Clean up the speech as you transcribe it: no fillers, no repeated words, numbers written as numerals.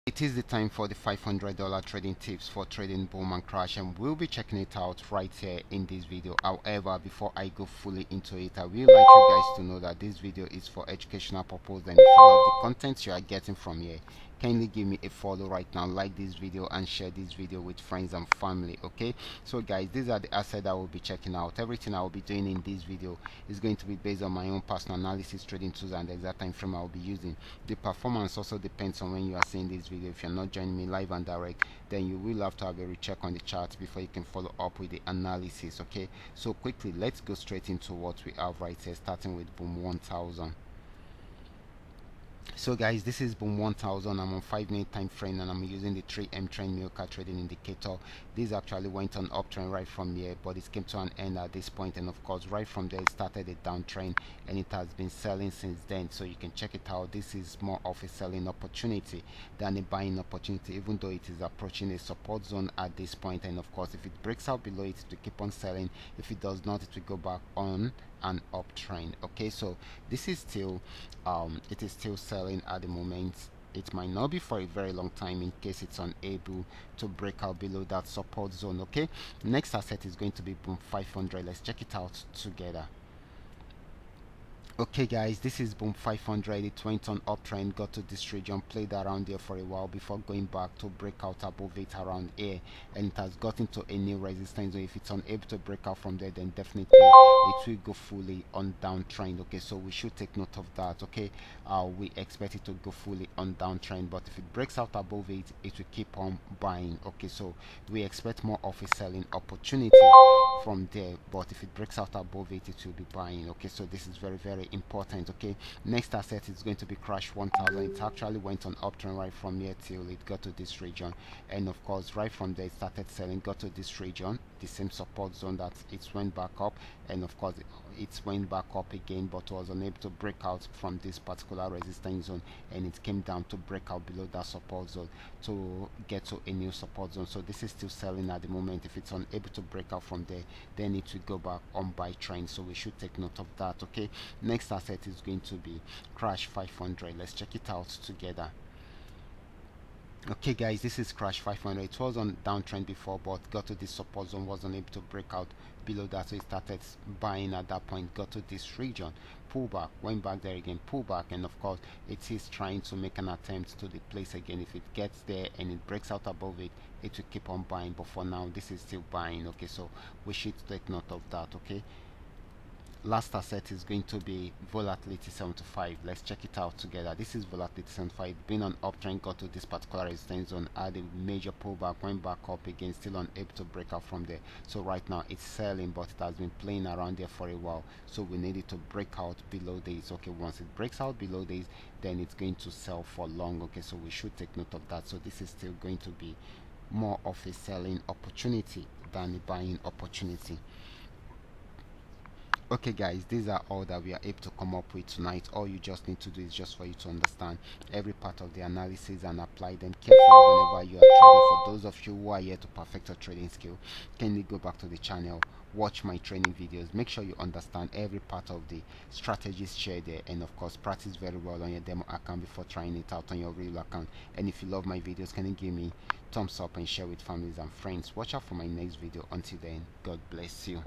It is the time for the $500 trading tips for trading boom and crash, and we'll be checking it out right here in this video. However, before I go fully into it, I will like you guys to know that this video is for educational purpose, and if you love the content you are getting from here, kindly give me a follow right now, like this video and share this video with friends and family. Okay, so guys, these are the assets I will be checking out. Everything I will be doing in this video is going to be based on my own personal analysis, trading tools, and the exact time frame I will be using. The performance also depends on when you are seeing this video. If you're not joining me live and direct, then you will have to have a recheck on the chart before you can follow up with the analysis. Okay, so quickly let's go straight into what we have right here, starting with boom 1000. So guys, this is boom 1000. I'm on 5-minute time frame and I'm using the 3M trend Milka trading indicator. This actually went on uptrend right from here, but it came to an end at this point, and of course right from there it started a downtrend, and it has been selling since then. So you can check it out. This is more of a selling opportunity than a buying opportunity, even though it is approaching a support zone at this point. And of course, if it breaks out below it, will keep on selling. If it does not, it will go back on an uptrend. Okay, so this is still it is still selling at the moment. It might not be for a very long time in case it's unable to break out below that support zone. Okay, next asset is going to be boom 500. Let's check it out together. Okay guys, this is boom 500. It went on uptrend, got to this region, played around there for a while before going back to break out above it around here, and it has gotten to a new resistance. So if it's unable to break out from there, then definitely it will go fully on downtrend. Okay, so we should take note of that. Okay, we expect it to go fully on downtrend, but if it breaks out above it, it will keep on buying. Okay, so we expect more of a selling opportunity from there, but if it breaks out above it, it will be buying. Okay, so this is very important. Okay, next asset is going to be crash 1000. It actually went on uptrend right from here till it got to this region, and of course right from there it started selling, got to this region, the same support zone that it went back up, and of course it went back up again, but was unable to break out from this particular resistance zone, and it came down to break out below that support zone to get to a new support zone. So this is still selling at the moment. If it's unable to break out from there, then it will go back on buy trend, so we should take note of that. Okay, next asset is going to be crash 500. Let's check it out together. Okay guys, this is crash 500. It was on downtrend before, but got to this support zone, wasn't able to break out below that, so it started buying at that point, got to this region, pull back, went back there again, pull back, and of course it is trying to make an attempt to the place again. If it gets there and it breaks out above it, it will keep on buying, but for now this is still buying. Okay, so we should take note of that. Okay, last asset is going to be volatility 75. Let's check it out together. This is volatility 75. Been on uptrend, got to this particular resistance zone, had a major pullback, went back up again, still unable to break out from there. So right now it's selling, but it has been playing around there for a while, so we need it to break out below this. Okay, once it breaks out below this, then it's going to sell for long. Okay, so we should take note of that. So this is still going to be more of a selling opportunity than a buying opportunity. Okay guys, these are all that we are able to come up with tonight. All you just need to do is just for you to understand every part of the analysis and apply them carefully whenever you are trading. For those of you who are here to perfect your trading skill, kindly go back to the channel, watch my training videos, make sure you understand every part of the strategies shared there, and of course practice very well on your demo account before trying it out on your real account. And if you love my videos, can you give me thumbs up and share with families and friends? Watch out for my next video. Until then, God bless you.